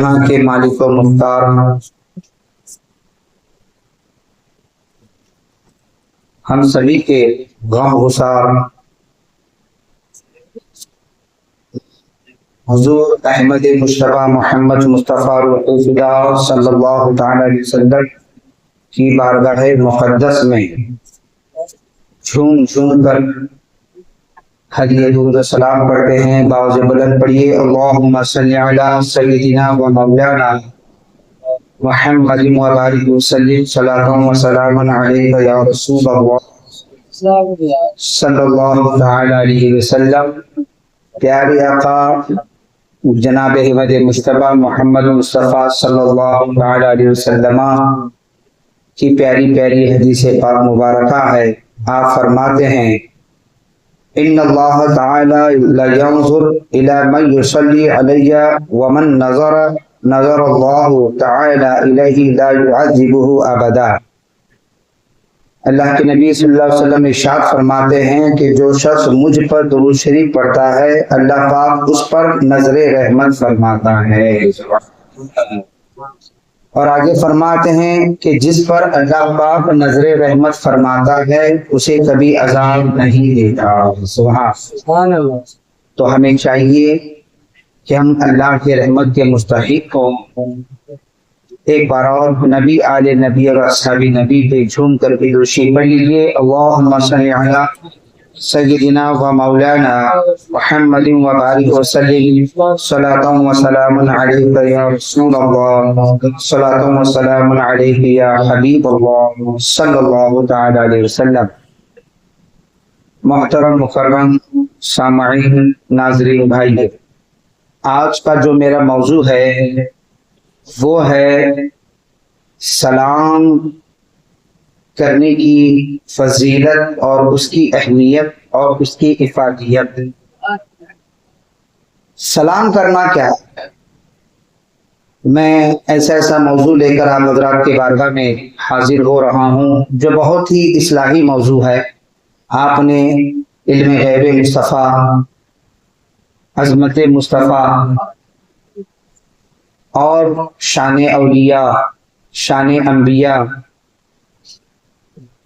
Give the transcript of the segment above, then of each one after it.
जहाँ के मालिक व मुख्तार हम सभी के गम गुसार हुजूर अहमद मुश्तबा मोहम्मद मुस्तफ़ा सल्लल्लाहु तआला अलैहि वसल्लम की बारगाह मुक़द्दस में झूम झूम कर हदिया दुरूद सलाम पढ़ते हैं। बावज़ बुलंद पढ़िए अल्लाहुम्मा सल्लि अला सय्यिदिना व मौलाना मुहम्मद व बारिक वसल्लिम सलातन व सलामन अलैका या रसूल अल्लाह सल्लल्लाहु तआला अलैहि वसल्लम। प्यारे आका जनाब अहमद मुश्तबा मोहम्मद मुस्तफ़ा सल्लल्लाहु तआला अलैहि वसल्लम की प्यारी प्यारी हदीस पाक मुबारका है। आप फरमाते हैं इन्नल्लाह तआला ला यंजुर इला मन युसल्ली अलैया व मन नज़रल्लाहु तआला इलैहि ला युअज़्ज़िबुहु अबदा। अल्लाह के नबी सल्लल्लाहु अलैहि वसल्लम इरशाद फरमाते हैं कि जो शख्स मुझ पर दुरूद शरीफ पढ़ता है अल्लाह पाक उस पर नजरे रहमत फरमाता है। और आगे फरमाते हैं कि जिस पर अल्लाह पाक नजरे रहमत फरमाता है उसे कभी अज़ाब नहीं देता। सुभान अल्लाह। तो हमें चाहिए कि हम अल्लाह के रहमत के मुस्तहिक को एक बार और नबी आले नबी और असहाबी नबी पे झूम कर के दुरूद पढ़ लीजिए। अल्लाहुम्मा सल्लि अला सय्यिदिना व मौलाना मुहम्मद व बारिक वसल्लिम सलातन व सलामन अलैका या रसूल अल्लाह सलातन व सलामन अलैका या हबीब अल्लाह सल्लल्लाहु तआला अलैहि वसल्लम। मोहतरम मुकर्रम सामईन नाज़रीन भाई, आज का जो मेरा मौजू है वो है सलाम करने की फजीलत और उसकी अहमियत और उसकी इफादियत। सलाम करना क्या है? मैं ऐसा मौजू लेकर आप हज़रात के बारगाह में हाजिर हो रहा हूँ जो बहुत ही इस्लाही मौजू है। आपने इल्म गैब मुस्तफ़ा, अज़मत मुस्तफ़ा और शान औलिया, शान अंबिया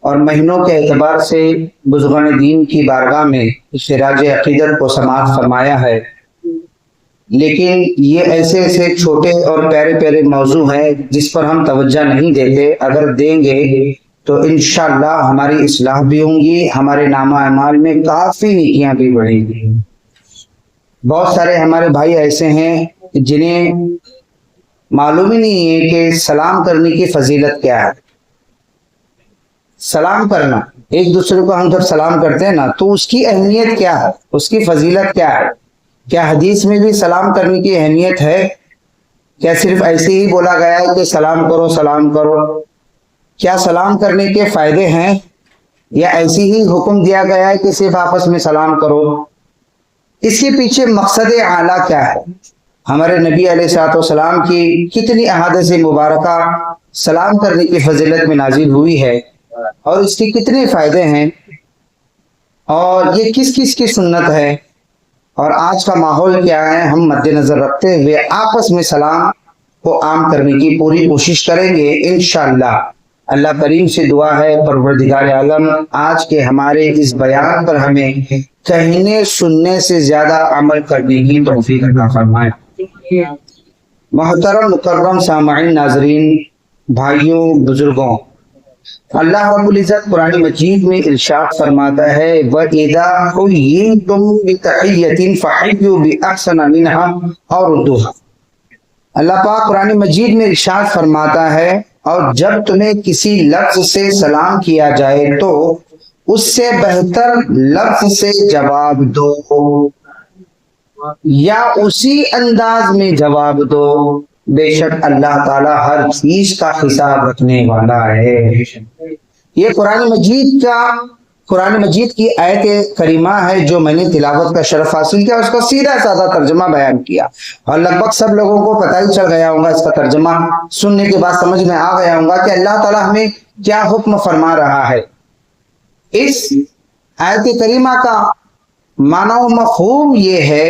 और महीनों के एतबार से बुज़ुर्गान दीन की बारगाह में सिराज अक़ीदत को समाअत फरमाया है। लेकिन ये ऐसे छोटे और प्यारे प्यारे मौजू हैं जिस पर हम तवज्जो नहीं देते। अगर देंगे तो इंशाअल्लाह हमारी इस्लाह भी होंगी, हमारे नामा अमाल में काफ़ी नेकियां भी बढ़ेंगी। बहुत सारे हमारे भाई ऐसे हैं जिन्हें मालूम ही नहीं है कि सलाम करने की फजीलत क्या है। सलाम करना, एक दूसरे को हम जब सलाम करते हैं ना तो उसकी अहमियत क्या है, उसकी फजीलत क्या है। क्या हदीस में भी सलाम करने की अहमियत है? क्या सिर्फ ऐसे ही बोला गया है कि सलाम करो सलाम करो? क्या सलाम करने के फायदे हैं या ऐसे ही हुक्म दिया गया है कि सिर्फ आपस में सलाम करो? इसके पीछे मकसद आला क्या है? हमारे नबी अलैहिस्सलाम की कितनी अहादीस मुबारका सलाम करने की फजीलत में नाजिल हुई है और इसके कितने फायदे हैं और ये किस किस की सुन्नत है और आज का माहौल क्या है, हम मद्देनजर रखते हुए आपस में सलाम को आम करने की पूरी कोशिश करेंगे इंशाअल्लाह। अल्लाह करीम से दुआ है परवरदिगार आलम आज के हमारे इस बयान पर हमें कहने सुनने से ज्यादा अमल करने की तौफीक अता फरमाए। मोहतरम मुकर्रम सामईन नाज़रीन भाइयों बुजुर्गों, अल्लाह रब्बुल इज़्ज़त कुरान मजीद में इरशाद फरमाता है व इज़ा हुय्यितुम बितहिय्यतिन फहय्यु बिअहसना मिनहा और रुद्दूहा। अल्लाह पाक कुरान मजीद में इरशाद फरमाता है और जब तुम्हें किसी लफ्ज से सलाम किया जाए तो उससे बेहतर लफ्ज से जवाब दो या उसी अंदाज में जवाब दो। बेशक अल्लाह ताला हर चीज का हिसाब रखने वाला है। ये कुरान मजीद की आयत करीमा है जो मैंने तिलावत का शरफ हासिल किया, उसका सीधा साधा तर्जमा बयान किया और लगभग सब लोगों को पता ही चल गया होगा, इसका तर्जमा सुनने के बाद समझ में आ गया होगा कि अल्लाह ताला हमें क्या हुक्म फरमा रहा है। इस आयत करीमा का माना व मफहूम ये है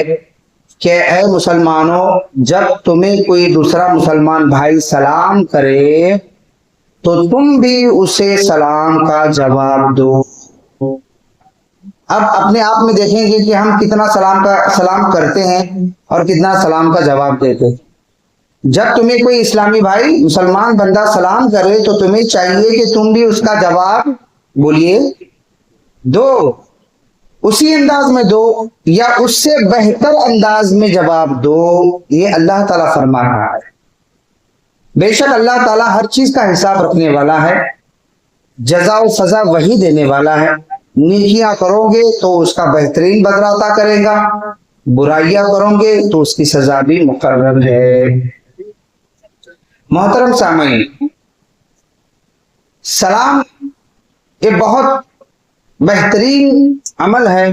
کہ اے مسلمانوں جب تمہیں کوئی دوسرا مسلمان بھائی سلام کرے تو تم بھی اسے سلام کا جواب دو۔ اب اپنے آپ میں دیکھیں گے کہ ہم کتنا سلام کرتے ہیں اور کتنا سلام کا جواب دیتے ہیں۔ جب تمہیں کوئی اسلامی بھائی مسلمان بندہ سلام کرے تو تمہیں چاہیے کہ تم بھی اس کا جواب بولیے دو، اسی انداز میں دو یا اس سے بہتر انداز میں جواب دو۔ یہ اللہ تعالیٰ فرما رہا ہے۔ بے شک اللہ تعالیٰ ہر چیز کا حساب رکھنے والا ہے، جزا و سزا وہی دینے والا ہے۔ نیکیاں کرو گے تو اس کا بہترین بدلہ عطا کرے گا، برائیاں کرو گے تو اس کی سزا بھی مقرر ہے۔ محترم سامعین، سلام یہ بہت بہترین عمل ہے،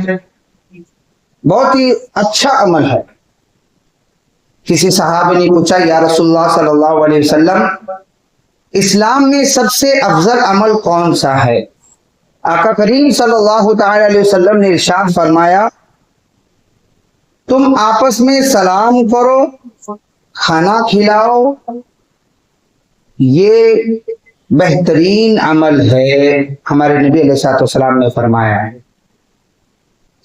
بہت ہی اچھا عمل ہے۔ کسی صحابی نے پوچھا یا رسول اللہ صلی اللہ علیہ وسلم اسلام میں سب سے افضل عمل کون سا ہے؟ آقا کریم صلی اللہ تعالی علیہ وسلم نے ارشاد فرمایا تم آپس میں سلام کرو، کھانا کھلاؤ، یہ بہترین عمل ہے۔ ہمارے نبی علیہ الصلوۃ والسلام نے فرمایا ہے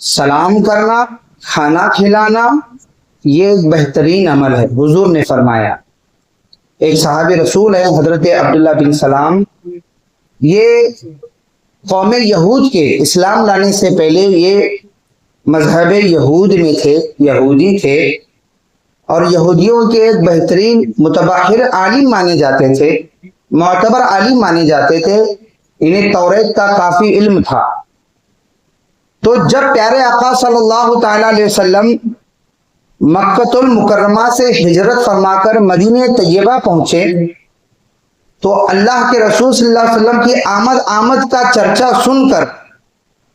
سلام کرنا، کھانا کھلانا یہ ایک بہترین عمل ہے۔ حضور نے فرمایا، ایک صحابی رسول ہے حضرت عبداللہ بن سلام، یہ قوم یہود کے اسلام لانے سے پہلے یہ مذہب یہود میں تھے، یہودی تھے، اور یہودیوں کے ایک بہترین متبحر عالم مانے جاتے تھے، معتبر عالم مانے جاتے تھے، انہیں توریت کا کافی علم تھا۔ تو جب پیارے آقا صلی اللہ تعالی علیہ وسلم مکہ المکرمہ سے ہجرت فرما کر مدینہ طیبہ پہنچے تو اللہ کے رسول صلی اللہ علیہ وسلم کی آمد کا چرچا سن کر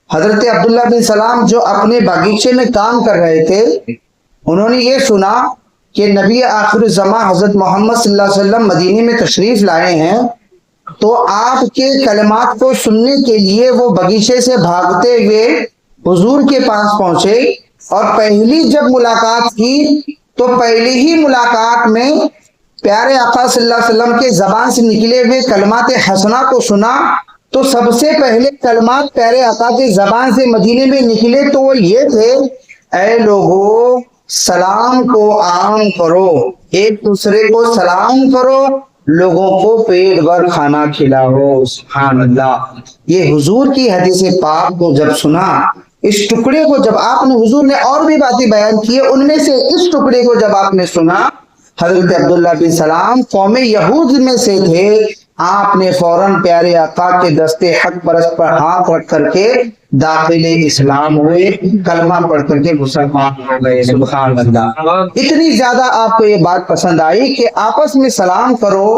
حضرت عبداللہ بن سلام جو اپنے باغیچے میں کام کر رہے تھے، انہوں نے یہ سنا کہ نبی آخر الزماں حضرت محمد صلی اللہ علیہ وسلم مدینے میں تشریف لائے ہیں، تو آپ کے کلمات کو سننے کے لیے وہ باغیچے سے بھاگتے ہوئے حضور کے پاس پہنچے، اور پہلی جب ملاقات کی تو پہلی ہی ملاقات میں پیارے آقا صلی اللہ علیہ وسلم کے زبان سے نکلے ہوئے کلمات حسنہ کو سنا، تو سب سے پہلے کلمات پیارے آقا کی زبان سے مدینے میں نکلے تو وہ یہ تھے، اے لوگو سلام کو عام کرو، ایک دوسرے کو سلام کرو، لوگوں کو پیٹ بھر کھانا کھلاؤ۔ سبحان اللہ۔ یہ حضور کی حدیث پاک کو جب سنا، اس ٹکڑے کو جب آپ نے، حضور نے اور بھی باتیں بیان کی، ان میں سے اس ٹکڑے کو جب آپ نے سنا، حضرت عبداللہ بن سلام قوم یہود میں سے تھے، آپ نے فوراً پیارے آقا کے دستے حق پرست پر ہاتھ رکھ کر کے داخل اسلام ہوئے، کلمہ پڑھ کر کے مسلمان ہو گئے۔ سبحان اللہ۔ اتنی زیادہ آپ کو یہ بات پسند آئی کہ آپس میں سلام کرو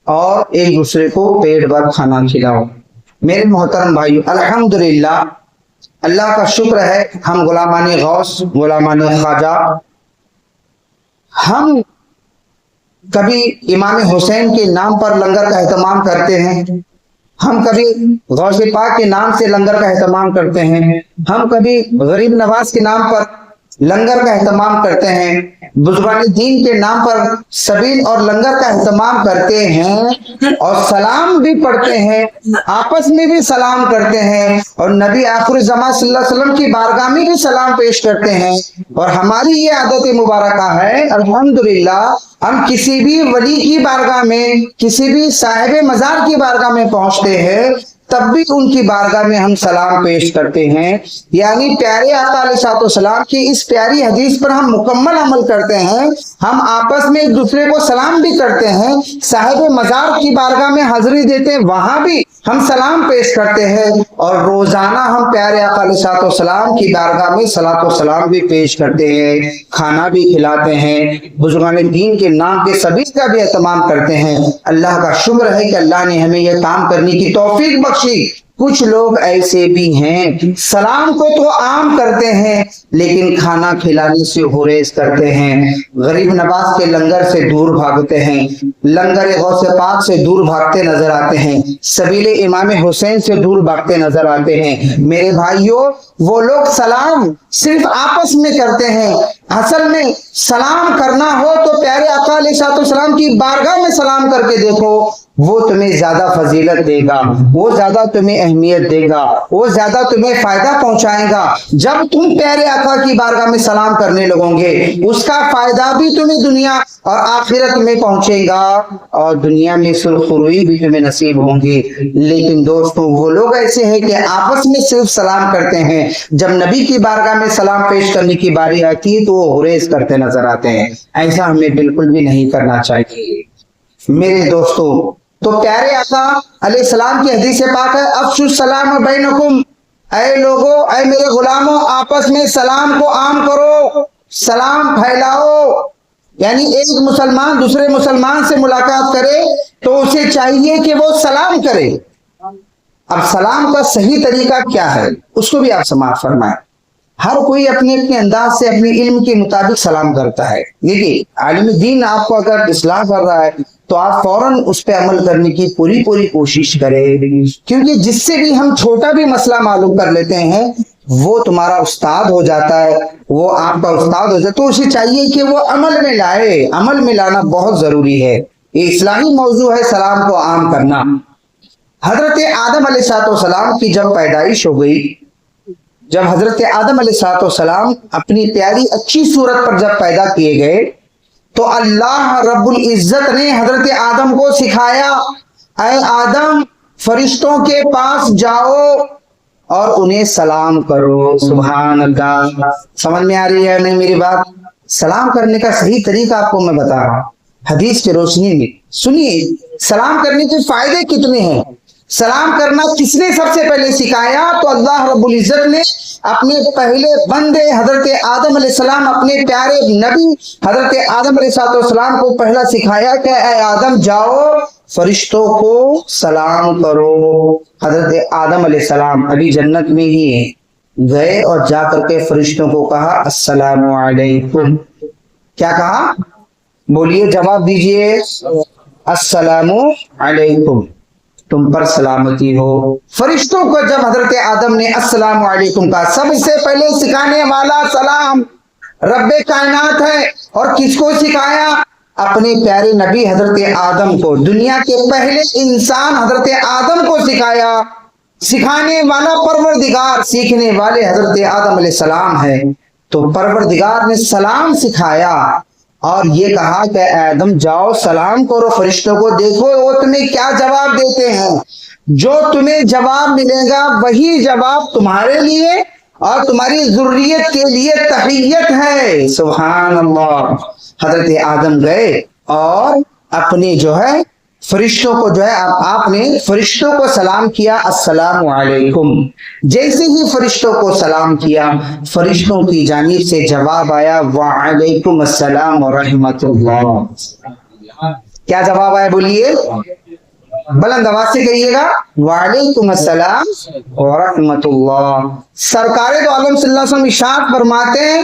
اور ایک دوسرے کو پیٹ بھر کھانا کھلاؤ۔ میرے محترم بھائیو، الحمدللہ اللہ کا شکر ہے، ہم غلامان غوث، غلامان خواجہ، ہم کبھی امام حسین کے نام پر لنگر کا اہتمام کرتے ہیں، ہم کبھی غوث پاک کے نام سے لنگر کا اہتمام کرتے ہیں، ہم کبھی غریب نواز کے نام پر لنگر کا اہتمام کرتے ہیں، بزرگان دین کے نام پر سبیل اور لنگر کا اہتمام کرتے ہیں، اور سلام بھی پڑھتے ہیں، آپس میں بھی سلام کرتے ہیں، اور نبی آخر الزمان صلی اللہ علیہ وسلم کی بارگاہ میں بھی سلام پیش کرتے ہیں۔ اور ہماری یہ عادت مبارکہ ہے، الحمدللہ، ہم کسی بھی ولی کی بارگاہ میں، کسی بھی صاحب مزار کی بارگاہ میں پہنچتے ہیں، تب بھی ان کی بارگاہ میں ہم سلام پیش کرتے ہیں۔ یعنی پیارے آقا علیہ الصلوۃ والسلام کی اس پیاری حدیث پر ہم مکمل عمل کرتے ہیں، ہم آپس میں ایک دوسرے کو سلام بھی کرتے ہیں، صاحب مزار کی بارگاہ میں حاضری دیتے ہیں، وہاں بھی ہم سلام پیش کرتے ہیں، اور روزانہ ہم پیارے آقا علیہ الصلوۃ والسلام کی بارگاہ میں صلاۃ و سلام بھی پیش کرتے ہیں، کھانا بھی کھلاتے ہیں، بزرگان دین کے نام کے سبھی کا بھی اہتمام کرتے ہیں۔ اللہ کا شکر ہے کہ اللہ نے ہمیں یہ کام کرنے کی توفیق بخشی، कुछ लोग ऐसे भी हैं सलाम को तो आम करते हैं लेकिन खाना खिलाने से गुरेज करते हैं, गरीब नवाज के लंगर से दूर भागते हैं, लंगर गौसे पाक से दूर भागते नजर आते हैं, सबीले इमाम हुसैन से दूर भागते नजर आते हैं। मेरे भाइयों, वो लोग सलाम सिर्फ आपस में करते हैं, असल में सलाम करना हो तो प्यारे आका अलैहिस्सलाम की बारगाह में सलाम करके देखो, वो तुम्हें ज्यादा फजीलत देगा, वो ज्यादा तुम्हें अहमियत देगा, वो ज्यादा तुम्हें फायदा पहुंचाएगा। जब तुम प्यारे आका की बारगाह में सलाम करने लगोगे उसका फायदा भी तुम्हें दुनिया और आखिरत में पहुंचेगा और दुनिया में सुरखरुई भी तुम्हें नसीब होंगी। लेकिन दोस्तों, वो लोग ऐसे हैं कि आपस में सिर्फ सलाम करते हैं, जब नबी की बारगाह में सलाम पेश करने की बारी आती है तो वो हुरेज करते नजर आते हैं। ऐसा हमें बिल्कुल भी नहीं करना चाहिए मेरे दोस्तों। तो प्यारे आका अलैहिस्सलाम की हदीस पाक है, अफ़शुस सलाम बैनकुम, ऐ लोगों, ऐ मेरे गुलामों, आपस में सलाम को आम करो, सलाम फैलाओ। यानी एक मुसलमान दूसरे मुसलमान से मुलाकात करे तो उसे चाहिए कि वो सलाम करे। अब सलाम का सही तरीका क्या है उसको भी आप समाप्त फरमाएं। हर कोई अपने अपने अंदाज से अपने इल्म के मुताबिक सलाम करता है। देखिए, आलिम दीन आपको अगर इस्लाह कर रहा है तो आप फौरन उस पर अमल करने की पूरी कोशिश करें, क्योंकि जिससे भी हम छोटा भी मसला मालूम कर लेते हैं वो तुम्हारा उस्ताद हो जाता है, वो आपका उस्ताद हो जाता है। तो उसे चाहिए कि वो अमल में लाए, अमल में लाना बहुत जरूरी है। ये इस्लाही मौजू है सलाम को आम करना। हजरत आदम अलैहिस्सलाम की जब पैदाइश हो गई, जब हजरत आदम अलैहिस्सलाम अपनी प्यारी अच्छी सूरत पर जब पैदा किए गए तो अल्लाह रब्बुल इज्जत ने हजरत आदम को सिखाया, ऐ आदम, फरिश्तों के पास जाओ और उन्हें सलाम करो। सुभान अल्लाह। समझ में आ रही है नहीं मेरी बात? सलाम करने का सही तरीका आपको मैं बता रहा हूं हदीस की रोशनी में। सुनिए, सलाम करने के फायदे कितने हैं। सलाम करना किसने सबसे पहले सिखाया? तो अल्लाह रब्बुल इज्जत ने अपने पहले बंदे हजरत आदम अलैहिस्सलाम, अपने प्यारे नबी हजरत आदम अलैहिस्सलाम को पहला सिखाया कि ऐ आदम, जाओ फरिश्तों को सलाम करो। हजरत आदम अलैहिस्सलाम अभी जन्नत में ही गए और जा करके फरिश्तों को कहा, अस्सलामु अलैकुम। क्या कहा? बोलिए, जवाब दीजिए। अस्सलामु अलैकुम, तुम पर सलामती हो। फरिश्तों को जब हजरत आदम ने अस्सलामु अलैकुम कहा, सबसे पहले सिखाने वाला सलाम रब्बे कायनात है। और किसको सिखाया? अपने प्यारे नबी हजरत आदम को, दुनिया के पहले इंसान हजरत आदम को सिखाया। सिखाने वाला परवरदिगार, सीखने वाले हजरत आदम अलैहिस्सलाम है। तो परवरदिगार ने सलाम सिखाया और ये कहा कि आदम, जाओ सलाम करो फरिश्तों को, देखो वो तुम्हें क्या जवाब देते हैं। जो तुम्हें जवाब मिलेगा वही जवाब तुम्हारे लिए और तुम्हारी ज़ुर्रियत के लिए तहियत है। सुभान अल्लाह। हजरत आदम गए और अपने जो है फरिश्तों को जो है आपने फरिश्तों को सलाम किया, अस्सलामु अलैकुम। जैसे ही फरिश्तों को सलाम किया, फरिश्तों की जानिब से जवाब आया, वालेकुम अस्सलाम व रहमतुल्लाह। क्या जवाब आया? बोलिए, बुलंद आवाज से कहिएगा, वालेकुम अस्सलाम व रहमतुल्लाह। सरकारे दो आलम सल्लल्लाहु अलैहि वसल्लम इरशाद फरमाते हैं,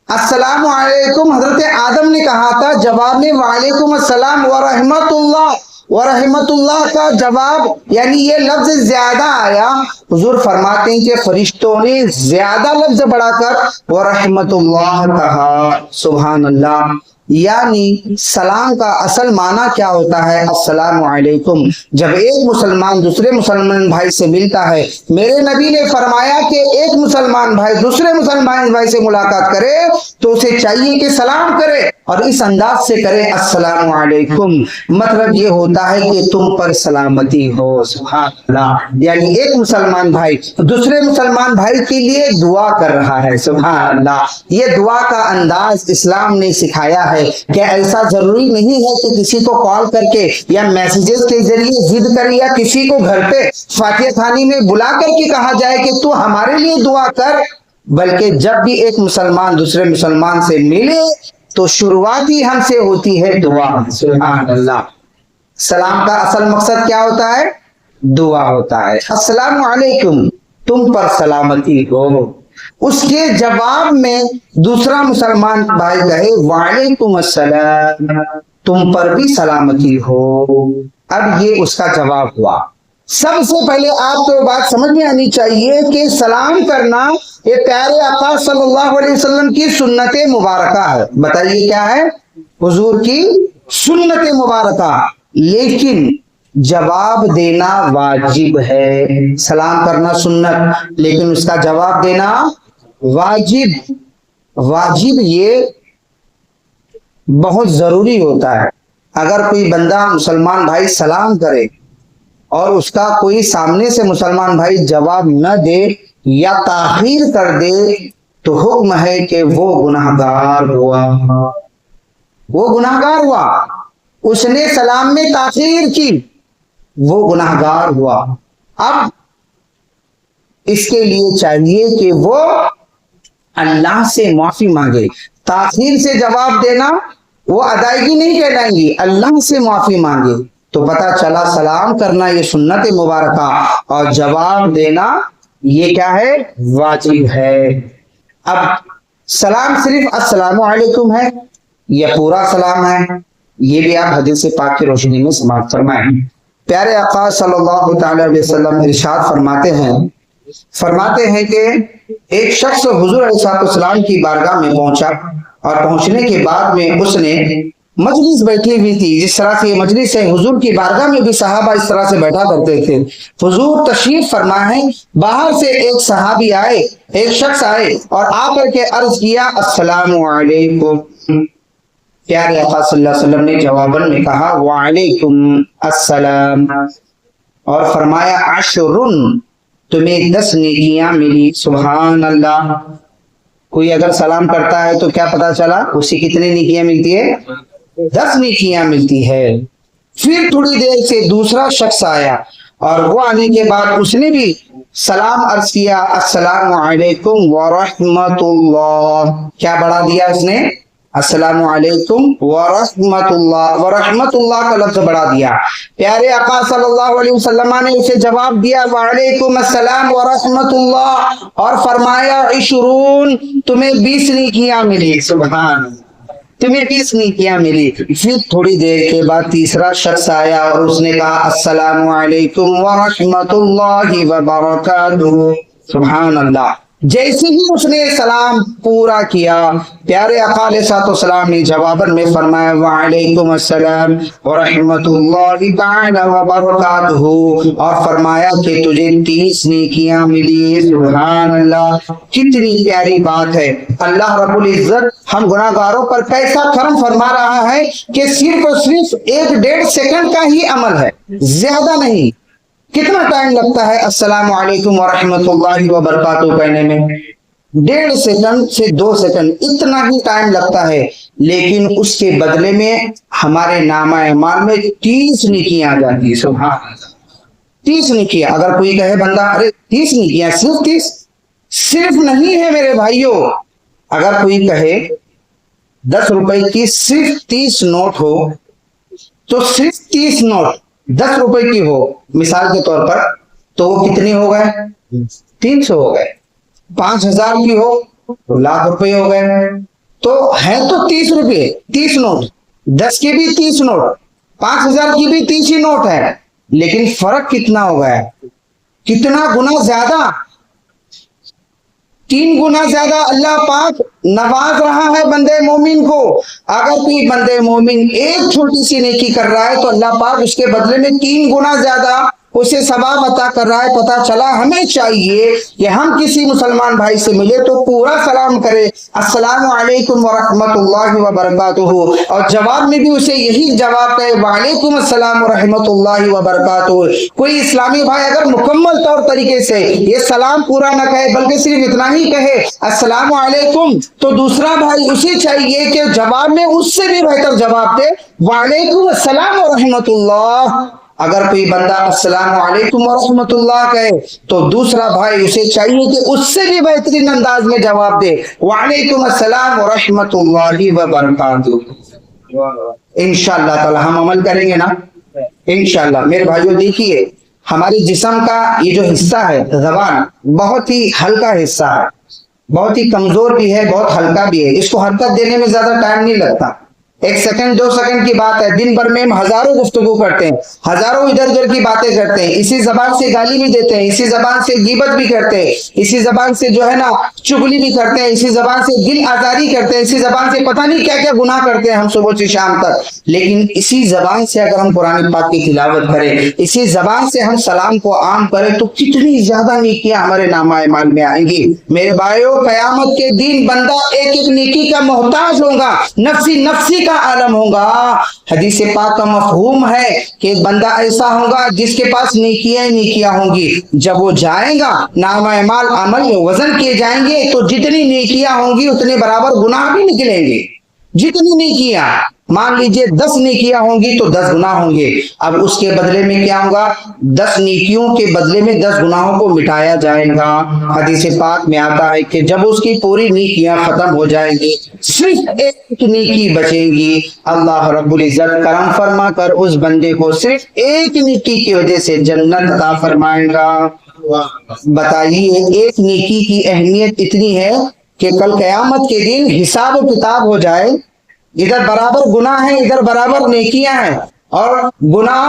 अस्सलामु अलैकुम हजरत आदम ने कहा था, जवाब में वालेकुम अस्सलाम व रहमतुल्लाह। व रहमतुल्लाह का जवाब यानी ये लफ्ज ज्यादा आया। हुजूर फरमाते हैं कि फरिश्तों ने ज्यादा लफ्ज बढ़ाकर व रहमतुल्लाह कहा। सुभान अल्लाह। यानी सलाम का असल माना क्या होता है? अस्सलामु अलैकुम। जब एक मुसलमान दूसरे मुसलमान भाई से मिलता है, मेरे नबी ने फरमाया कि एक मुसलमान भाई दूसरे मुसलमान भाई से मुलाकात करे तो उसे चाहिए कि सलाम करे और इस अंदाज से करे, अस्सलामु अलैकुम। मतलब ये होता है कि तुम पर सलामती हो। सुभान अल्लाह। यानी एक मुसलमान भाई दूसरे मुसलमान भाई के लिए दुआ कर रहा है। सुभान अल्लाह। ये दुआ का अंदाज इस्लाम ने सिखाया है कि ऐसा जरूरी नहीं है कि किसी को कॉल करके या मैसेजेस के जरिए जिद कर या किसी को घर पे फातिहा खानी में बुला करके कहा जाए कि तू हमारे लिए दुआ कर, बल्कि जब भी एक मुसलमान दूसरे मुसलमान से मिले तो शुरुआत ही हमसे होती है दुआ। सुभान अल्लाह। सलाम का असल मकसद क्या होता है? दुआ होता है। अस्सलामु अलैकुम, तुम पर सलामती हो। उसके जवाब में दूसरा मुसलमान भाई कहे वालेकुम अस्सलाम, तुम पर भी सलामती हो। अब ये उसका जवाब हुआ। सबसे पहले आपको बात समझ में आनी चाहिए कि सलाम करना ये प्यारे आका सल्लल्लाहु अलैहि वसल्लम की सुन्नत मुबारका है। बताइए क्या है? हुजूर की सुन्नत मुबारका। लेकिन जवाब देना वाजिब है। सलाम करना सुन्नत, लेकिन उसका जवाब देना वाजिब। वाजिब ये बहुत जरूरी होता है। अगर कोई बंदा मुसलमान भाई सलाम करे और उसका कोई सामने से मुसलमान भाई जवाब न दे या ताखीर कर दे, तो हुक्म है कि वो गुनाहगार हुआ। वो गुनाहगार हुआ, उसने सलाम में ताखीर की, वो गुनाहगार हुआ। अब इसके लिए चाहिए कि वो अल्लाह से माफी मांगे। ताखीर से जवाब देना वो अदायगी नहीं कहलाएंगी, अल्लाह से माफी मांगे। तो पता चला सलाम करना ये सुन्नत मुबारका और जवाब देना ये क्या है? वाजिब है। अब सलाम सिर्फ अस्सलामु अलैकुम है या पूरा सलाम है, ये भी आप हदीस पाक की रोशनी में समाप्त फरमाएं। प्यारे आका सल्लल्लाहु अलैहि वसल्लम इरशाद फरमाते हैं कि एक शख्स हुजूर अलैहिस्सलाम की बारगाह में पहुंचा और पहुंचने के बाद में उसने मजलिस बैठी हुई थी। जिस तरह से ये मजलिस है, हुजूर की बारगाह में भी सहाबा इस तरह से बैठा करते थे। हुजूर तशरीफ फरमाए, बाहर से एक सहाबी आए, एक शख्स आए और आकर के अर्ज किया अस्सलामु अलैकुम। प्यारे आका सल्लल्लाहु अलैहि वसल्लम ने जवाबन में कहा वालेकुम अस्सलाम और फरमाया अशरुन, तुम्हें 10 नेकियां मिली। सुभान अल्लाह। कोई अगर सलाम करता है तो क्या पता चला उसे कितनी नेकियां मिलती है? 10 नेकियां मिलती है। फिर थोड़ी देर से दूसरा शख्स आया और वो आने के बाद उसने भी सलाम अर्ज किया अस्सलामु अलैकुम व रहमतुल्लाह। क्या बढ़ा दिया उसने? अस्सलामु अलैकुम व रहमतुल्लाह का लफ्ज बढ़ा दिया। प्यारे आका सल्लल्लाहु अलैहि वसल्लम ने उसे जवाब दिया वालेकुम अस्सलाम व रहमतुल्लाह और फरमाया इशरून, तुम्हें 20 नेकियां मिली। सुभान, तुम्हें 20 नेकियां मिली। फिर थोड़ी देर के बाद तीसरा शख्स आया और उसने कहा अस्सलामु अलैकुम व रहमतुल्लाहि व बरकातुहू। सुभान अल्लाह। जैसे ही उसने सलाम पूरा किया, प्यारे आका अलैहिस्सलाम ने जवाबन में फरमाया वालेकुम अस्सलाम व रहमतुल्लाहि तआला व बरकातुहू और फरमाया कि तुझे 30 नेकियां मिली। सुभान अल्लाह। कितनी प्यारी बात है। अल्लाह रब्बुल इज्जत हम गुनाहगारों पर कैसा करम फरमा रहा है कि सिर्फ और सिर्फ 1-1.5 सेकंड का ही अमल है, ज्यादा नहीं। कितना टाइम लगता है अस्सलामु अलैकुम व रहमतुल्लाहि व बरकातुहू कहने में? 1.5 सेकंड से 2 सेकंड, इतना ही टाइम लगता है। लेकिन उसके बदले में हमारे नामा-ए-अमाल में 30 नेकियां आ जाती है। सुभान अल्लाह। 30 नेकियां। अगर कोई कहे बंदा अरे 30 नेकियां, सिर्फ 30? सिर्फ नहीं है मेरे भाइयों। अगर कोई कहे 10 रुपए की सिर्फ 30 नोट हो, तो सिर्फ 30 नोट 10 रुपए की हो मिसाल के तौर पर, तो वो कितने हो गए? 300 हो गए। 5000 की हो तो लाख रुपए हो गए। तो है तो 30 रुपये, 30 नोट, 10 के भी 30 नोट, 5000 की भी 30 ही नोट है। लेकिन फर्क कितना हो गया? कितना गुना ज्यादा? 3 गुना ज्यादा अल्लाह पाक नवाज रहा है बंदे मोमिन को। अगर कोई बंदे मोमिन एक छोटी सी नेकी कर रहा है तो अल्लाह पाक उसके बदले में 3 गुना ज्यादा उसे सवाब अता कर रहा है। पता चला हमें चाहिए कि हम किसी मुसलमान भाई से मिले तो पूरा सलाम करें अस्सलामु अलैकुम व रहमतुल्लाहि व बरकातुहू और जवाब में भी उसे यही जवाब कहे वालेकुम अस्सलाम व रहमतुल्लाहि व बरकातुहू। कोई इस्लामी भाई अगर मुकम्मल तौर तरीके से ये सलाम पूरा न कहे बल्कि सिर्फ इतना ही कहे अस्सलामु अलैकुम, तो दूसरा भाई उसे चाहिए कि जवाब में उससे भी बेहतर जवाब दे वालेकुम अस्सलाम व रहमतुल्लाह। अगर कोई बंदा अस्सलामु अलैकुम व रहमतुल्लाह कहे तो दूसरा भाई उसे चाहिए कि उससे भी बेहतरीन अंदाज में जवाब दे वालेकुम अस्सलाम व रहमतुल्लाहि व बरकातुहू। इंशाअल्लाह ताला हम अमल करेंगे ना? इंशाअल्लाह। मेरे भाइयों देखिए, ہمارے جسم کا یہ جو حصہ ہے زبان بہت ہی ہلکا حصہ ہے، بہت ہی کمزور بھی ہے، بہت ہلکا بھی ہے، اس کو حرکت دینے میں زیادہ ٹائم نہیں لگتا، 1 سیکنڈ 2 سیکنڈ کی بات ہے، دن بھر میں ہم ہزاروں گفتگو کرتے ہیں، ہزاروں ادھر ادھر کی باتیں کرتے ہیں، اسی زبان سے گالی بھی دیتے ہیں، اسی زبان سے غیبت بھی کرتے ہیں، اسی زبان سے جو ہے نا چغلی بھی کرتے ہیں، اسی زبان سے دل آزاری کرتے ہیں، اسی زبان سے پتہ نہیں کیا کیا گناہ کرتے ہیں ہم صبح سے شام تک، لیکن اسی زبان سے اگر ہم قرآن پاک کی تلاوت کریں، اسی زبان سے ہم سلام کو عام کریں تو کتنی زیادہ نیکیاں ہمارے نامہ اعمال میں آئیں گی۔ میرے بھائیو، قیامت کے دن بندہ ایک ایک نیکی کا محتاج ہوگا، نفسی نفسی کا عالم ہوگا۔ حدیث پاک کا مفہوم ہے کہ ایک بندہ ایسا ہوگا جس کے پاس نیکیاں نیکیاں ہوں گی، جب وہ جائے گا نامہ اعمال عمل میں وزن کیے جائیں گے تو جتنی نیکیاں ہوں گی اتنے برابر گناہ بھی نکلیں گے، جتنی نیکیاں، مان لیجئے 10 نیکیاں ہوں گی تو 10 گناہ ہوں گے، اب اس کے بدلے میں کیا ہوگا؟ 10 نیکیوں کے بدلے میں 10 گناہوں کو مٹایا جائے گا۔ حدیث پاک میں آتا ہے کہ جب اس کی پوری نیکیاں ختم ہو جائیں گی، صرف ایک نیکی بچے گی، اللہ رب العزت کرم فرما کر اس بندے کو صرف ایک نیکی کی وجہ سے جنت عطا فرمائے گا۔ بتائیے، ایک نیکی کی اہمیت اتنی ہے کہ کل قیامت کے دن حساب و کتاب ہو جائے، ادھر برابر گناہ ہیں ادھر برابر نیکیاں ہیں، اور گناہ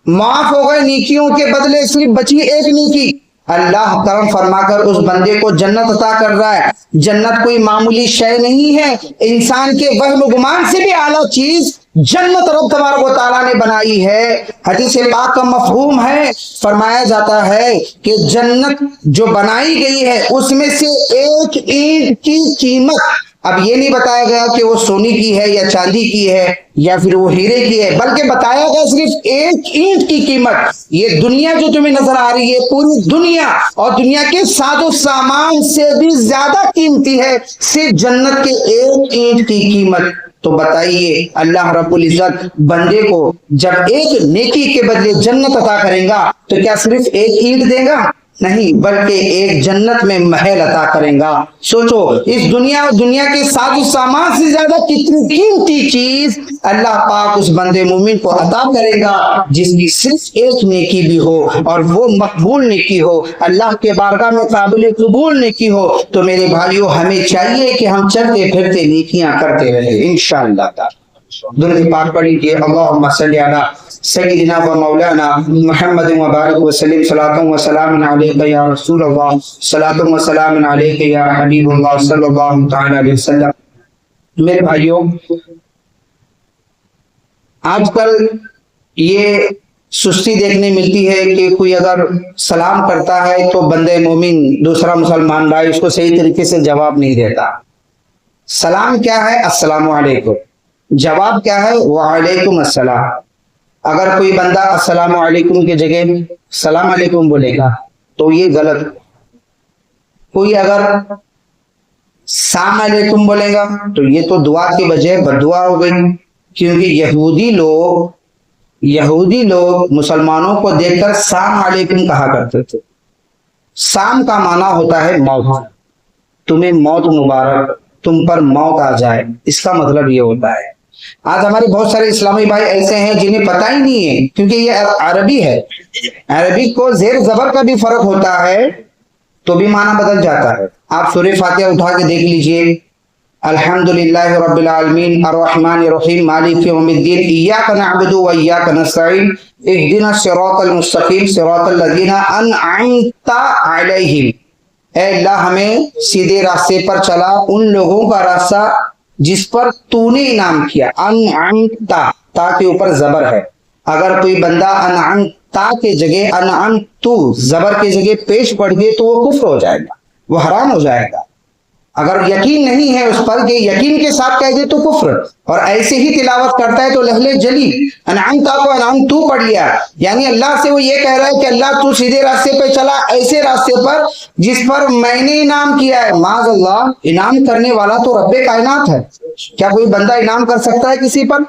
معاف ہو گئے، نیکیوں کے بدلے صرف بچی ایک نیکی، اللہ کرم فرما کر اس بندے کو جنت عطا کر رہا ہے۔ جنت کوئی معمولی شے نہیں ہے، انسان کے وہم و گمان سے بھی اعلیٰ چیز جنت رب تبارک و تعالیٰ نے بنائی ہے۔ حدیث پاک کا مفہوم ہے، فرمایا جاتا ہے کہ جنت جو بنائی گئی ہے اس میں سے ایک اینٹ کی قیمت، اب یہ نہیں بتایا گیا کہ وہ سونے کی ہے یا چاندی کی ہے یا پھر وہ ہیرے کی ہے، بلکہ بتایا گیا صرف ایک اینٹ کی قیمت۔ یہ دنیا جو تمہیں نظر آ رہی ہے، پوری دنیا اور دنیا کے ساز و سامان سے بھی زیادہ قیمتی ہے صرف جنت کے ایک اینٹ کی قیمت۔ تو بتائیے، اللہ رب العزت بندے کو جب ایک نیکی کے بدلے جنت عطا کرے گا تو کیا صرف ایک اینٹ دے گا؟ نہیں، بلکہ ایک جنت میں محل عطا کرے گا۔ سوچو، اس دنیا اور دنیا کے ساز و سامان سے زیادہ کتنی قیمتی چیز اللہ پاک اس بندے مومن کو عطا کرے گا جس کی صرف ایک نیکی بھی ہو اور وہ مقبول نیکی ہو، اللہ کے بارگاہ میں قابل قبول نیکی ہو۔ تو میرے بھائیو، ہمیں چاہیے کہ ہم چلتے پھرتے نیکیاں کرتے رہیں انشاءاللہ تعالی۔ درود پاک پڑھیے، اللہم صلی علی سیدنا و مولانا محمد و بارک وسلم، صلاۃ و سلام علیک یا رسول اللہ، صلاۃ و سلام علیک یا حبیب اللہ صلی اللہ تعالی علیہ وسلم۔ میرے بھائیوں، آج کل یہ سستی دیکھنے ملتی ہے کہ کوئی اگر سلام کرتا ہے تو بندے مومن دوسرا مسلمان بھائی اس کو صحیح طریقے سے جواب نہیں دیتا۔ سلام کیا ہے؟ السلام علیکم۔ جواب کیا ہے؟ وعلیکم السلام۔ اگر کوئی بندہ السلام علیکم کی جگہ سلام علیکم بولے گا تو یہ غلط۔ کوئی اگر سلام علیکم بولے گا تو یہ تو دعا کے بجائے بد دعا ہو گئی، کیونکہ یہودی لوگ مسلمانوں کو دیکھ کر سلام علیکم کہا کرتے تھے۔ سام کا معنی ہوتا ہے موت، تمہیں موت مبارک، تم پر موت آ جائے، اس کا مطلب یہ ہوتا ہے۔ آج ہمارے بہت سارے اسلامی بھائی ایسے ہیں جنہیں پتہ ہی نہیں ہے، کیونکہ یہ عربی ہے، عربی کو زیر زبر کا بھی فرق ہوتا ہے تو بھی معنی بدل جاتا ہے۔ آپ سورہ فاتحہ اٹھا کے دیکھ لیجئے، الحمدللہ رب العالمین الرحمن الرحیم مالک یوم الدین ایاک نعبد و ایاک نستعین اہدنا الصراط المستقیم صراط الذین انعمت علیہم، اے اللہ ہمیں سیدھے راستے پر چلا، ان لوگوں کا راستہ جس پر تو نے انعام کیا۔ انعمتا، تا کے اوپر زبر ہے، اگر کوئی بندہ انعمتا کے جگہ انعمتو زبر کے جگہ پیش پڑھ گئے تو وہ کفر ہو جائے گا، وہ حرام ہو جائے گا۔ اگر یقین نہیں ہے اس پر کہ یقین کے ساتھ کہہ دے تو کفر، اور ایسے ہی تلاوت کرتا ہے تو لہلے جلی انعمتا کو انعمتو پڑھ لیا، یعنی اللہ سے وہ یہ کہہ رہا ہے کہ اللہ تو سیدھے راستے پہ چلا، ایسے راستے پر جس پر میں نے انعام کیا ہے۔ معاذ اللہ، انعام کرنے والا تو رب کائنات ہے۔ کیا کوئی بندہ انعام کر سکتا ہے کسی پر؟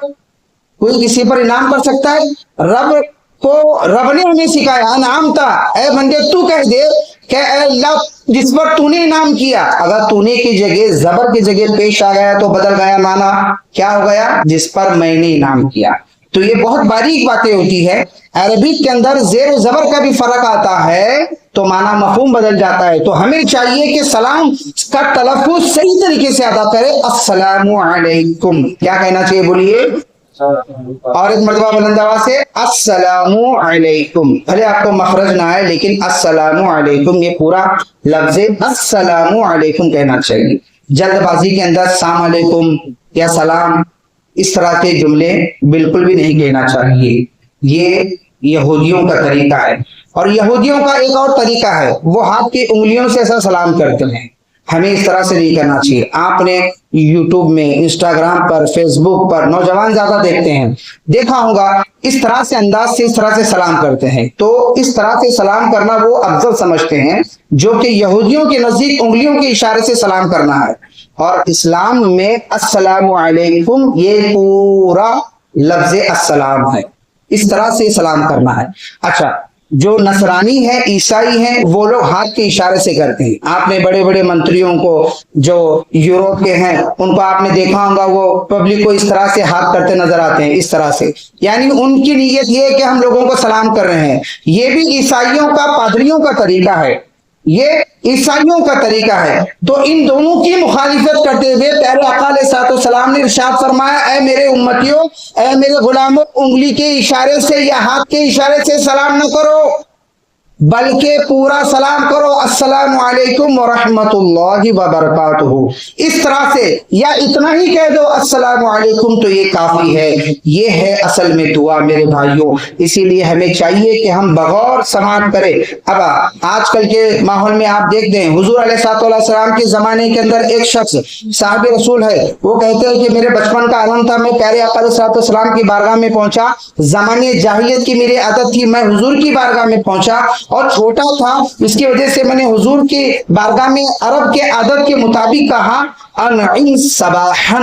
کوئی کسی پر انعام کر سکتا ہے؟ رب نے ہمیں سکھایا انعامتا، اے بندے تو کہہ دے کہ اے اللہ جس پر تو نے انعام کیا، اگر تو نے کی جگہ زبر کی جگہ پیش آ گیا تو بدل گیا معنی، کیا ہو گیا؟ جس پر میں نے انعام کیا۔ تو یہ بہت باریک باتیں ہوتی ہے. عربک کے اندر زیر و زبر کا بھی فرق آتا ہے تو معنی مفہوم بدل جاتا ہے. تو ہمیں چاہیے کہ سلام کا تلفظ صحیح طریقے سے ادا کرے. السلام علیکم کیا کہنا چاہیے بولیے, اور ایک مرتبہ بلند آواز سے السلام علیکم. بھلے آپ کو مخرج نہ آئے لیکن السلام علیکم یہ پورا لفظ السلام علیکم کہنا چاہیے. جلد بازی کے اندر السلام علیکم یا سلام اس طرح کے جملے بالکل بھی نہیں کہنا چاہیے. یہ یہودیوں کا طریقہ ہے. اور یہودیوں کا ایک اور طریقہ ہے, وہ ہاتھ کی انگلیوں سے ایسا سلام کرتے ہیں. ہمیں اس طرح سے نہیں کرنا چاہیے. آپ نے یوٹیوب میں, انسٹاگرام پر, فیس بک پر نوجوان زیادہ دیکھتے ہیں, دیکھا ہوگا اس طرح سے انداز سے اس طرح سے سلام کرتے ہیں. تو اس طرح سے سلام کرنا وہ افضل سمجھتے ہیں, جو کہ یہودیوں کے نزدیک انگلیوں کے اشارے سے سلام کرنا ہے. اور اسلام میں السلام علیکم یہ پورا لفظ السلام ہے, اس طرح سے سلام کرنا ہے. اچھا, جو نصرانی ہے, عیسائی ہیں, وہ لوگ ہاتھ کے اشارے سے کرتے ہیں. آپ نے بڑے بڑے منتریوں کو جو یوروپ کے ہیں ان کو آپ نے دیکھا ہوگا, وہ پبلک کو اس طرح سے ہاتھ کرتے نظر آتے ہیں, اس طرح سے. یعنی ان کی نیت یہ ہے کہ ہم لوگوں کو سلام کر رہے ہیں. یہ بھی عیسائیوں کا, پادریوں کا طریقہ ہے, یہ عیسائیوں کا طریقہ ہے. تو ان دونوں کی مخالفت کرتے ہوئے پیارے آقا علیہ الصلوۃ والسلام نے ارشاد فرمایا, اے میرے امتیوں, اے میرے غلاموں, انگلی کے اشارے سے یا ہاتھ کے اشارے سے سلام نہ کرو, بلکہ پورا سلام کرو, السلام علیکم ورحمۃ اللہ وبرکاتہ. اس طرح سے یا اتنا ہی کہہ دو السلام علیکم تو یہ کافی ہے. یہ ہے اصل میں دعا میرے بھائیوں. اسی لیے ہمیں چاہیے کہ ہم بغور سماعت کریں. اب آج کل کے ماحول میں آپ دیکھتے ہیں, حضور علیہ الصلوۃ والسلام کے زمانے کے اندر ایک شخص صاحب رسول ہے, وہ کہتے ہیں کہ میرے بچپن کا عالم تھا, میں پیارے آقا علیہ الصلوۃ والسلام کی بارگاہ میں پہنچا, زمانے جاہلیت کی میری عادت تھی, میں حضور کی بارگاہ میں پہنچا اور چھوٹا تھا, اس کی وجہ سے میں نے حضور کی بارگاہ میں عرب کے عادت کے مطابق کہا انعم صباحا,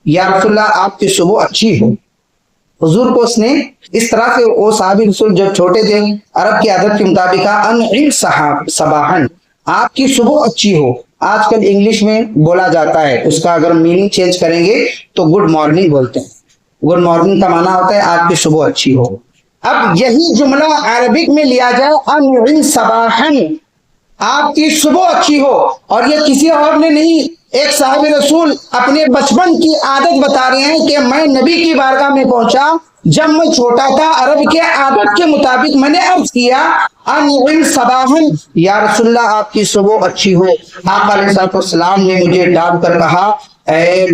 یا رسول اللہ آپ کی صبح اچھی ہو. حضور کو اس نے اس طرح سے, وہ صحابی رسول جو چھوٹے تھے, عرب کی عادت کے مطابق کہا انعم صباحا, آپ کی صبح اچھی ہو. آج کل انگلش میں بولا جاتا ہے, اس کا اگر میننگ چینج کریں گے تو گڈ مارننگ بولتے ہیں. گڈ مارننگ کا معنی ہوتا ہے آپ کی صبح اچھی ہو. اب یہی جملہ عربک میں لیا جائے انعم صباحا, آپ کی صبح اچھی ہو, اور یہ کسی اور نے نہیں, ایک صاحب رسول اپنے بچپن کی عادت بتا رہے ہیں کہ میں نبی کی بارگاہ میں پہنچا جب میں چھوٹا تھا, عرب کے عادت کے مطابق میں نے عرض کیا انعم صباحا, یا رسول اللہ آپ کی صبح اچھی ہو. آپ علیہ السلام نے مجھے ڈانٹ کر کہا, اے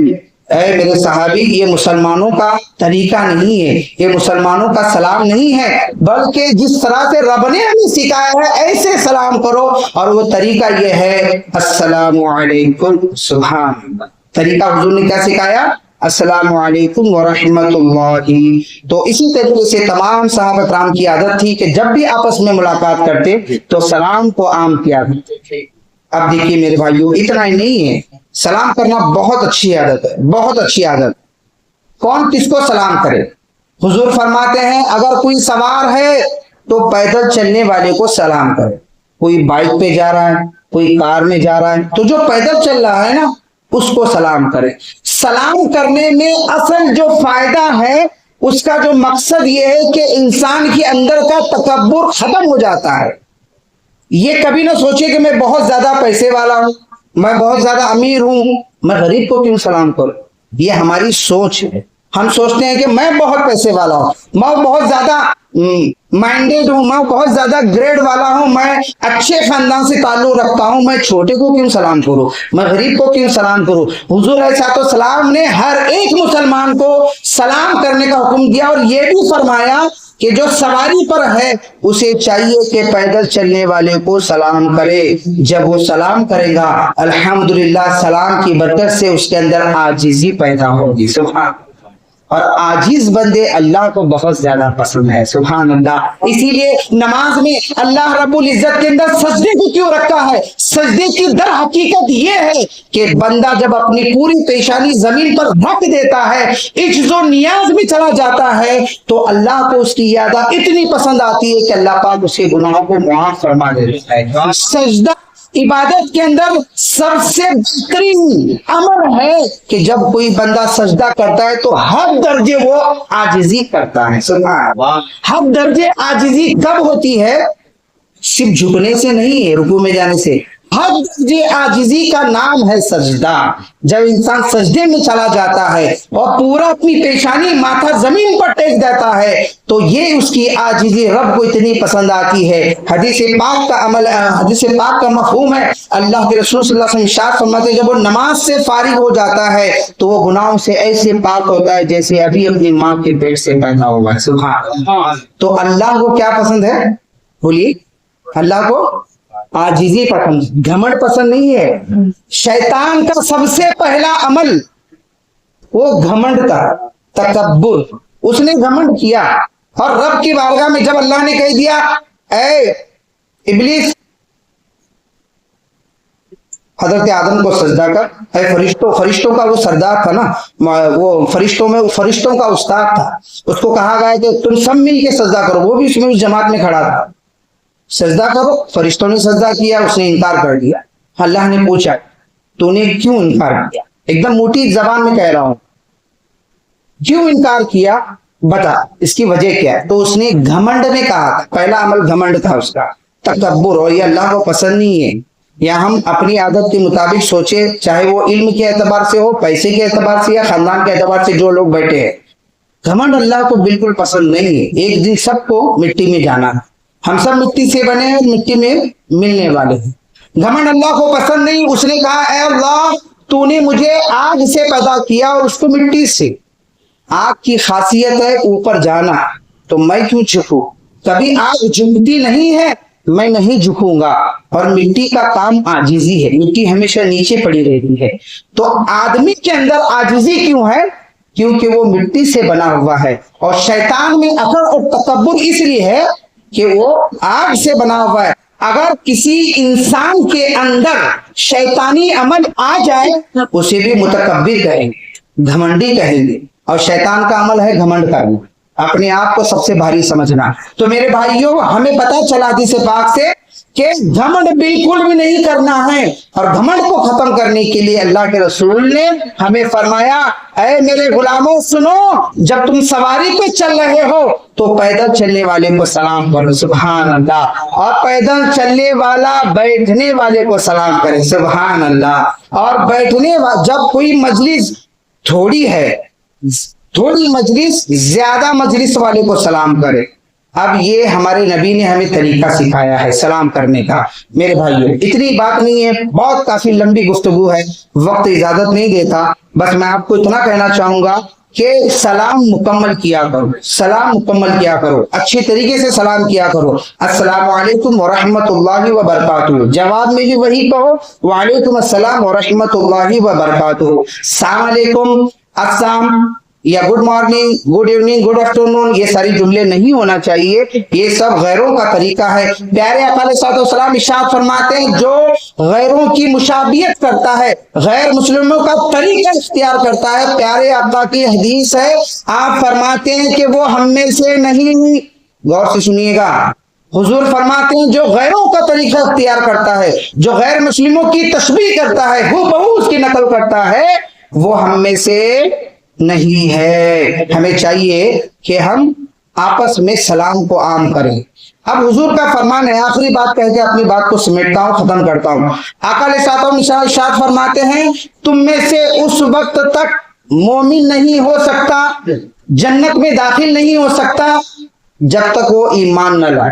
میرے صحابی, یہ مسلمانوں کا طریقہ نہیں ہے, یہ مسلمانوں کا سلام نہیں ہے, بلکہ جس طرح سے رب نے ہمیں سکھایا ہے ایسے سلام کرو, اور وہ طریقہ یہ ہے السلام علیکم. سبحان اللہ, طریقہ حضور نے کیا سکھایا, السلام علیکم ورحمۃ اللہ. تو اسی طریقے سے تمام صحابہ کرام کی عادت تھی کہ جب بھی آپس میں ملاقات کرتے تو سلام کو عام کیا کرتے تھے. اب دیکھیے میرے بھائیوں, اتنا ہی نہیں ہے, سلام کرنا بہت اچھی عادت ہے, بہت اچھی عادت. کون کس کو سلام کرے؟ حضور فرماتے ہیں اگر کوئی سوار ہے تو پیدل چلنے والے کو سلام کرے. کوئی بائک پہ جا رہا ہے, کوئی کار میں جا رہا ہے, تو جو پیدل چل رہا ہے نا اس کو سلام کرے. سلام کرنے میں اصل جو فائدہ ہے, اس کا جو مقصد یہ ہے کہ انسان کے اندر کا تکبر ختم ہو جاتا ہے. یہ کبھی نہ سوچے کہ میں بہت زیادہ پیسے والا ہوں, میں بہت زیادہ امیر ہوں, میں غریب کو کیوں سلام کروں. یہ ہماری سوچ ہے. ہم سوچتے ہیں کہ میں بہت پیسے والا ہوں, میں بہت زیادہ مائنڈیڈ ہوں, میں بہت زیادہ گریڈ والا ہوں, میں اچھے خاندان سے تعلق رکھتا ہوں, میں چھوٹے کو کیوں سلام کروں, میں غریب کو کیوں سلام کروں. حضور علیہ السلام نے ہر ایک مسلمان کو سلام کرنے کا حکم دیا, اور یہ بھی فرمایا کہ جو سواری پر ہے اسے چاہیے کہ پیدل چلنے والے کو سلام کرے. جب وہ سلام کرے گا الحمدللہ سلام کی برکت سے اس کے اندر عاجزی پیدا ہوگی. سبحان, اور عاجز بندے اللہ کو بہت زیادہ پسند ہے. سبحان اللہ. اسی لیے نماز میں اللہ رب العزت کے اندر سجدے کو کیوں رکھا ہے؟ سجدے کی در حقیقت یہ ہے کہ بندہ جب اپنی پوری پیشانی زمین پر رکھ دیتا ہے, عجز و نیاز میں چلا جاتا ہے, تو اللہ کو اس کی یاد اتنی پسند آتی ہے کہ اللہ پاک اس کے گناہوں کو معاف فرما دیتا ہے. سجدہ इबादत के अंदर सबसे बेहतरीन अमल है कि जब कोई बंदा सजदा करता है तो हर दर्जे वो आजिजी करता है। सुभान अल्लाह। हर दर्जे आजिजी कब होती है? सिर्फ झुकने से नहीं है, रुकू में जाने से। हर दर्जे आजिजी का नाम है सजदा। जब इंसान सजदे में चला जाता है और पूरा अपनी पेशानी माथा जमीन पर टेक देता है तो ये उसकी आजिजी रब को इतनी पसंद आती है। हदीस पाक का अमल, हदीस पाक का मफहूम है, अल्लाह के रसूल सल्लल्लाहु अलैहि वसल्लम इरशाद फरमाते हैं जब वो नमाज से फारिग हो जाता है तो वो गुनाहों से ऐसे पाक होता है जैसे अभी अपनी माँ के पेट से पैदा हुआ है। सुभान अल्लाह। तो अल्लाह को क्या पसंद है? बोलिए। अल्लाह को आजिजी पसंद, घमंड पसंद नहीं है। शैतान का सबसे पहला अमल वो घमंड था, तकब्बुर। उसने घमंड किया और रब की बारगाह में जब अल्लाह ने कह दिया ऐ इब्लीस, हजरत आदम को सजदा कर, ऐ फरिश्तों का वो सरदार था ना, वो फरिश्तों का उस्ताद था, उसको कहा गया कि तुम सब मिल के सजदा करो। वो भी उसमें उस जमात में खड़ा था। सजदा करो। फरिश्तों ने सजदा किया, उसने इनकार कर दिया। अल्लाह ने पूछा तूने क्यों इनकार किया? एकदम मोटी जबान में कह रहा हूं, क्यों इनकार किया बता, इसकी वजह क्या है? तो उसने घमंड में कहा था, पहला अमल घमंड था उसका, तकब्बुर। और ये अल्लाह को पसंद नहीं है। या हम अपनी आदत के मुताबिक सोचे, चाहे वो इल्म के एतबार से हो, पैसे के एतबार से या खानदान के एतबार से जो लोग बैठे हैं, घमंड अल्लाह को बिल्कुल पसंद नहीं है। एक दिन सबको मिट्टी में जाना है, हम सब मिट्टी से बने हैं, मिट्टी में मिलने वाले हैं। घमंड अल्लाह को पसंद नहीं। उसने कहा ऐ अल्लाह तूने मुझे आग से पैदा किया और उसको मिट्टी से। आग की खासियत है ऊपर जाना, तो मैं क्यों झुकूं? कभी आग झुकती नहीं है, मैं नहीं झुकूंगा। और मिट्टी का काम आजिजी है, मिट्टी हमेशा नीचे पड़ी रहती है। तो आदमी के अंदर आजिजी क्यों है? क्योंकि वो मिट्टी से बना हुआ है। और शैतान में अकड़ और तकब्बुर इसलिए है कि वो आग से बना हुआ है। अगर किसी इंसान के अंदर शैतानी अमल आ जाए उसे भी मुतकब्बिर कहेंगे, घमंडी कहेंगे। और शैतान का अमल है घमंड करना, अपने आप को सबसे भारी समझना। तो मेरे भाइयों, हमें पता चला हदीस पाक से कि घमंड बिल्कुल भी नहीं करना है। और घमंड को खत्म करने के लिए अल्लाह के रसूल ने हमें फरमाया ऐ मेरे गुलामों सुनो, जब तुम सवारी पे चल रहे हो तो पैदल चलने वाले को सलाम करो। सुभान अल्लाह। और पैदल चलने वाला बैठने वाले को सलाम करे। सुभान अल्लाह। और जब कोई मजलिस थोड़ी है, थोड़ी मजलिस, ज्यादा मजलिस वाले को सलाम करे। अब ये हमारे नबी ने हमें तरीका सिखाया है सलाम करने का। मेरे भाइयों, इतनी बात नहीं है, बहुत काफी लंबी गुफ्तगू है, वक्त इजाजत नहीं देता। बस मैं आपको इतना कहना चाहूंगा कि सलाम मुकम्मल किया करो, सलाम मुकम्मल किया करो, अच्छी तरीके से सलाम किया करो। अस्सलामु अलैकुम व रहमतुल्लाहि व बरकातुहू। जवाब में भी वही कहो, वालेकुम अस्सलाम व रहमतुल्लाहि व बरकातुहू। अस्सलाम अलैकुम, अस्सलाम या good morning, good evening, good afternoon, ये सारी जुमले नहीं होना चाहिए। ये सब गैरों का तरीका है। प्यारे आका अलैहिस्सलाम इरशाद फरमाते हैं जो गैरों की मुशाबियत करता है, गैर मुस्लिमों का तरीका इख्तियार करता है, प्यारे आका की हदीस है, आप फरमाते हैं कि वो हम में से नहीं। गौर से सुनिएगा, हुजूर फरमाते हैं जो गैरों का तरीका इख्तियार करता है, जो गैर मुस्लिमों की तशबीह करता है, हूबहू उसकी नकल करता है, वो हम में से नहीं है। हमें चाहिए कि हम आपस में सलाम को आम करें। अब हुजूर का फरमान है, आखिरी बात कह के अपनी बात को समेटता हूं, खत्म करता हूं। आका अलैहिस्सलाम इरशाद फरमाते हैं तुम में से उस वक्त तक मोमिन नहीं हो सकता, जन्नत में दाखिल नहीं हो सकता जब तक वो ईमान न लाए।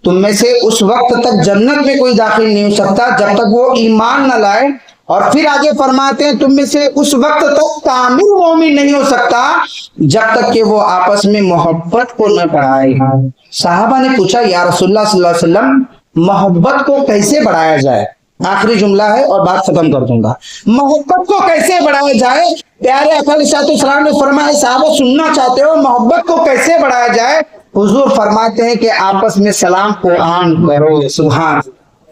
तुम में से उस वक्त तक जन्नत में कोई दाखिल नहीं हो सकता जब तक वो ईमान न लाए। और फिर आगे फरमाते हैं तुम में से उस वक्त तक कामिल मोमिन नहीं हो सकता जब तक कि वो आपस में मोहब्बत को न बढ़ाए। साहबा ने पूछा या रसूलुल्लाह सल्लल्लाहु अलैहि वसल्लम मोहब्बत को कैसे बढ़ाया जाए? आखिरी जुमला है और बात खत्म कर दूंगा। मोहब्बत को कैसे बढ़ाया जाए? प्यारे आका अलैहिस्सलाम ने फरमाया साहबा सुनना चाहते हो मोहब्बत को कैसे बढ़ाया जाए? हुजूर फरमाते हैं कि आपस में सलाम को आम करो। सुभान,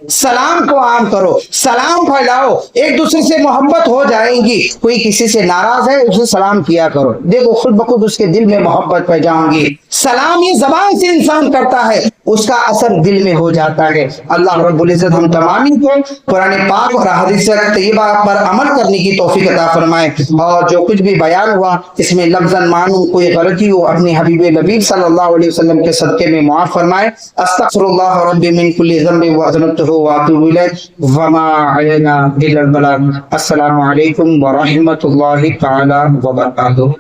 सलाम को आम करो, सलाम फैलाओ, एक दूसरे से मोहब्बत हो जाएगी। कोई किसी से नाराज है उसे सलाम किया करो, देखो खुद ब खुद उसके दिल में मोहब्बत पैदा होगी। सलाम ये जबान से इंसान करता है, اس کا اثر دل میں ہو جاتا ہے۔ اللہ رب العزت ہم تمام کو قرآن پاک اور حدیث طیبہ پر عمل کرنے کی توفیق عطا فرمائے، اور جو کچھ بھی بیان ہوا اس میں لفظاً معنی کوئی غلطی ہو اپنے حبیب لبیب صلی اللہ علیہ وسلم کے صدقے میں معاف فرمائے۔ استغفر اللہ ربی من کل ذنب واذنبته واتوب الیہ وما علینا الا البلاغ۔ السلام علیکم ورحمۃ اللہ تعالی وبرکاتہ۔